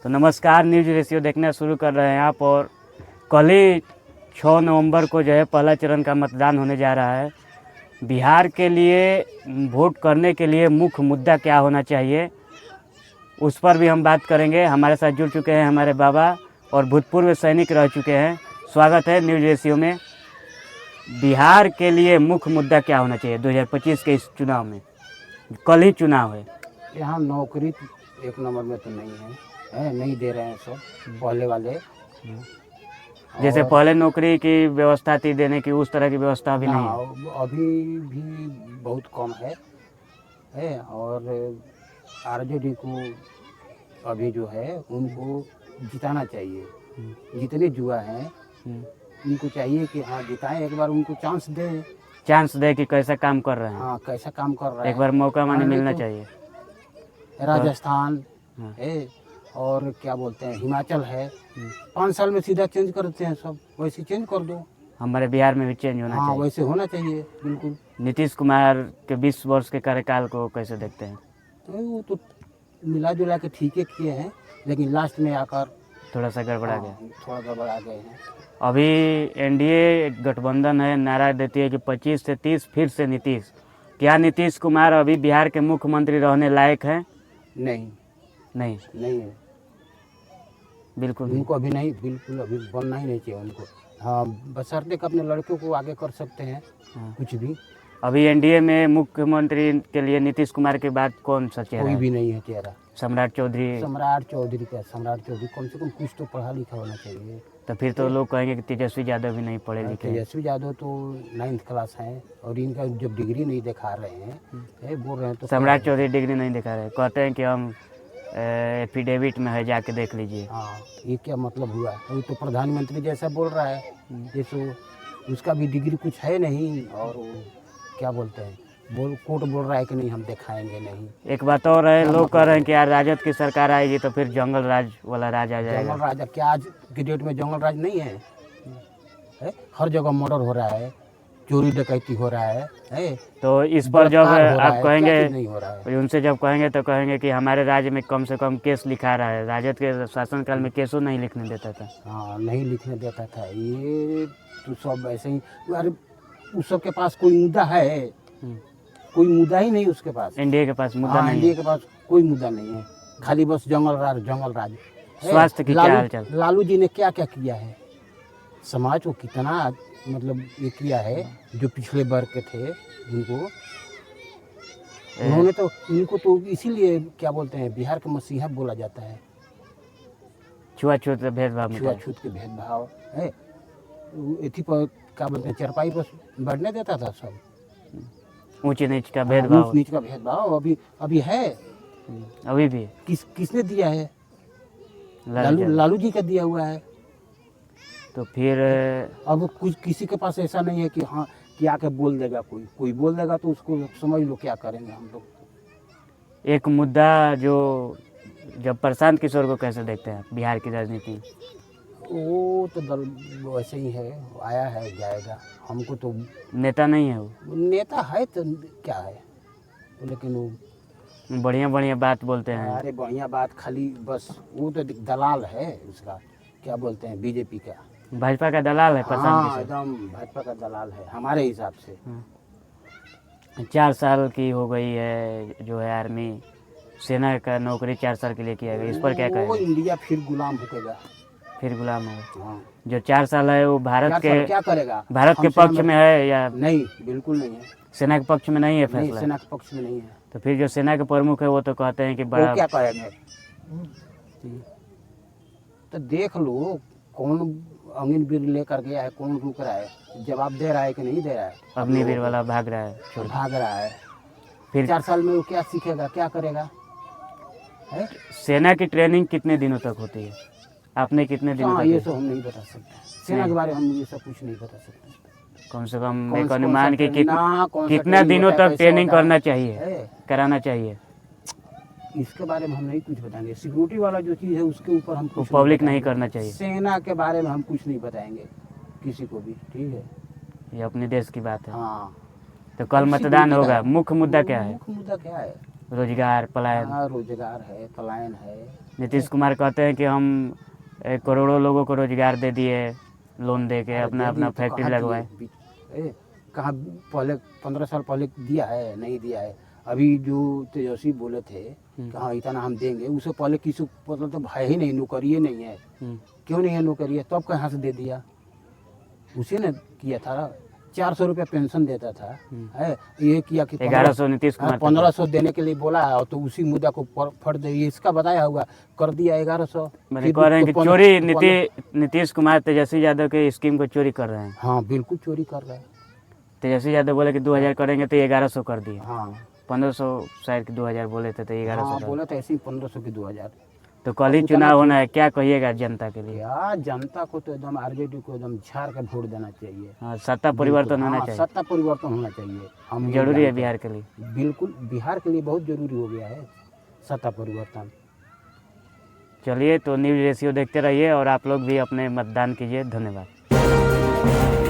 तो नमस्कार, news ratio देखना शुरू कर रहे हैं आप। और कल ही 6 नवंबर को जो है पहला चरण का मतदान होने जा रहा है। बिहार के लिए वोट करने के लिए मुख्य मुद्दा क्या होना चाहिए, उस पर भी हम बात करेंगे। हमारे साथ जुड़ चुके हैं हमारे बाबा और भूतपूर्व सैनिक रह चुके हैं। स्वागत है न्यूज रेशियो में। बिहार के लिए मुख्य मुद्दा क्या होना चाहिए 2025 के इस चुनाव में? कल ही चुनाव है। यहाँ नौकरी एक नंबर में तो नहीं है, नहीं दे रहे हैं सब पहले वाले। जैसे पहले नौकरी की व्यवस्था थी देने की, उस तरह की व्यवस्था अभी नहीं है। अभी भी बहुत कम है। और आरजेडी को अभी जो है उनको जिताना चाहिए। जितने जुआ हैं उनको चाहिए कि हाँ जिताएं, एक बार उनको चांस दे कि कैसा काम कर रहे हैं। हाँ कैसा काम कर रहे हैं, एक बार मौका माने मिलना चाहिए। राजस्थान है और क्या बोलते हैं हिमाचल है, 5 साल में सीधा चेंज करते हैं सब, वैसे चेंज कर दो। हमारे बिहार में भी चेंज होना चाहिए। वैसे होना चाहिए बिल्कुल। नीतीश कुमार के 20 वर्ष के कार्यकाल को कैसे देखते हैं? तो वो तो मिला जुला के ठीक है किए हैं, लेकिन लास्ट में आकर थोड़ा सा गड़बड़ा गया। थोड़ा गड़बड़ा गए हैं। अभी एनडीए गठबंधन है, नारा देती है कि 25 से 30 फिर से नीतीश। क्या नीतीश कुमार अभी बिहार के मुख्यमंत्री रहने लायक हैं? नहीं है बिल्कुल उनको अभी नहीं, बिल्कुल अभी बनना ही नहीं चाहिए उनको। हाँ बशर्ते कि अपने लड़कों को आगे कर सकते हैं। कुछ भी अभी एनडीए में मुख्यमंत्री के लिए नीतीश कुमार के बाद कौन सा चेहरा कोई है? भी नहीं है चेहरा। सम्राट चौधरी कम से कम कुछ तो पढ़ा लिखा होना चाहिए। तो फिर तो लोग कहेंगे कि तेजस्वी यादव भी नहीं पढ़े लिखे। तेजस्वी यादव तो 9th क्लास हैं और इनका जब डिग्री नहीं दिखा रहे हैं, बोल रहे हैं तो सम्राट चौधरी डिग्री नहीं दिखा रहे, कहते हैं कि हम एफिडेविट में है, जाके देख लीजिए। हाँ ये क्या मतलब हुआ? वो तो प्रधानमंत्री जैसा बोल रहा है, जैसे उसका भी डिग्री कुछ है नहीं। और वो क्या बोलते हैं, कोर्ट बोल रहा है कि नहीं हम दिखाएंगे नहीं। एक बात और है, लोग कह रहे हैं कि यार राजद की सरकार आएगी तो फिर जंगल राज वाला राज आ जाएगा। जंगल राज क्या आज की डेट में जंगल राज नहीं है? हर जगह मर्डर हो रहा है, चोरी डकैती हो रहा है। तो इस पर जब आप कहेंगे, नहीं हो रहा है। उनसे जब कहेंगे तो कहेंगे कि हमारे राज्य में कम से कम केस लिखा रहा है। राजद के शासनकाल में केसों नहीं लिखने देता था। हाँ नहीं लिखने देता था। ये तो सब ऐसे ही। अरे उस सब के पास कोई मुद्दा है? कोई मुद्दा ही नहीं उसके पास। एनडीए के पास मुद्दा नहीं। एनडीए के पास कोई मुद्दा नहीं है, खाली बस जंगल राज। स्वास्थ्य की क्या हालचाल? लालू जी ने क्या क्या किया है, समाज को कितना मतलब ये किया है। जो पिछले वर्ग के थे उन्होंने तो इनको तो इसीलिए क्या बोलते हैं बिहार का मसीहा बोला जाता है। छुआछूत भेदभाव, छुआछूत के भेदभाव है। एथी पर क्या बोलते हैं, चरपाई पर बैठने देता था सब। ऊंच नीच का भेदभाव, ऊंच नीच का भेदभाव अभी है। अभी भी किसने दिया है? लालू जी का दिया हुआ है। तो फिर अब कुछ किसी के पास ऐसा नहीं है कि हाँ कि आके बोल देगा, कोई बोल देगा तो उसको समझ लो क्या करेंगे हम लोग। एक मुद्दा जो जब प्रशांत किशोर को कैसे देखते हैं बिहार की राजनीति? वो तो दल वैसे ही है, आया है जाएगा। हमको तो नेता नहीं है वो। नेता है तो क्या है, लेकिन वो बढ़िया बात बोलते हैं। अरे बढ़िया बात खाली बस, वो तो दलाल है उसका, क्या बोलते हैं बीजेपी का, भाजपा का दलाल है प्रशांत किशोर। एकदम भाजपा का दलाल है हमारे हिसाब से। 4 साल की हो गई है जो है आर्मी, सेना का नौकरी 4 साल के लिए किया गया। इस पर क्या कहेंगे? वो इंडिया फिर गुलाम होगा, फिर गुलाम होगा। जो 4 साल है वो भारत के क्या करेगा? भारत के पक्ष में है या नहीं? बिल्कुल नहीं है। सेना के पक्ष में नहीं है फैसला? सेना के पक्ष में नहीं है। तो फिर जो सेना के प्रमुख है वो तो कहते हैं कि बड़ा क्या करेंगे? तो देख लो कौन अग्निवीर लेकर गया है, कौन रुक रहा है, जवाब दे रहा है कि नहीं दे रहा है। अग्निवीर वाला भाग रहा है। फिर 4 साल में वो क्या सीखेगा, क्या करेगा? सेना की ट्रेनिंग कितने दिनों तक होती है? आपने कितने दिनों तक? ये सब हम नहीं बता सकते, सेना के बारे में हम ये सब कुछ नहीं बता सकते। कम से कम एक अनुमान की कितना दिनों तक ट्रेनिंग करना चाहिए, कराना चाहिए? इसके बारे में हम नहीं कुछ बताएंगे। सिक्योरिटी वाला जो चीज़ है उसके ऊपर हम कुछ पब्लिक नहीं करना चाहिए। सेना के बारे में हम कुछ नहीं बताएंगे किसी को भी, ठीक है? ये अपने देश की बात है। हाँ तो कल मतदान होगा, मुख्य मुद्दा क्या है? मुख्य मुद्दा क्या है? रोजगार पलायन। हाँ, रोजगार है, पलायन है। नीतीश कुमार कहते हैं कि हम करोड़ों लोगों को रोजगार दे दिए, लोन दे के अरे अपना दे अपना दिए तो फैक्ट्री कहाँ लगवाए। दिए? कहाँ पहले 15 साल पहले दिया है? नहीं दिया है। अभी जो तेजस्वी बोले थे कि हाँ इतना हम देंगे, उससे पहले किसी को मतलब तो है ही नहीं, नौकरी ही नहीं है। क्यों नहीं है नौकरी है? तब कहाँ से दे दिया? उसी ने किया था। 400 रुपया पेंशन देता था, है ये किया कि 1100 नीतीश कुमार 1500 देने के लिए बोला है, और तो उसी मुद्दा को फट दे, इसका बताया हुआ कर दिया 1100। मैंने कह रहे हैं कि चोरी नीतीश कुमार तेजस्वी यादव के स्कीम को चोरी कर रहे हैं। हाँ बिल्कुल चोरी कर रहे हैं। तेजस्वी यादव बोले कि 2000 करेंगे तो 1100 कर दिए। हाँ 1500 शायद कि 2000 बोले थे तो 1100 हाँ कर। बोला था ऐसे ही 1500 की 2000। तो कल ही चुनाव होना है, क्या कहिएगा जनता के लिए? यार जनता को तो एकदम आरजेडी को एकदम झाड़ के वोट देना चाहिए। हाँ, सत्ता परिवर्तन होना हाँ, चाहिए, सत्ता परिवर्तन होना चाहिए। हम जरूरी है बिहार के लिए। बिल्कुल बिहार के लिए बहुत जरूरी हो गया है सत्ता परिवर्तन। चलिए, तो न्यूज़ रेशियो देखते रहिए और आप लोग भी अपने मतदान कीजिए। धन्यवाद।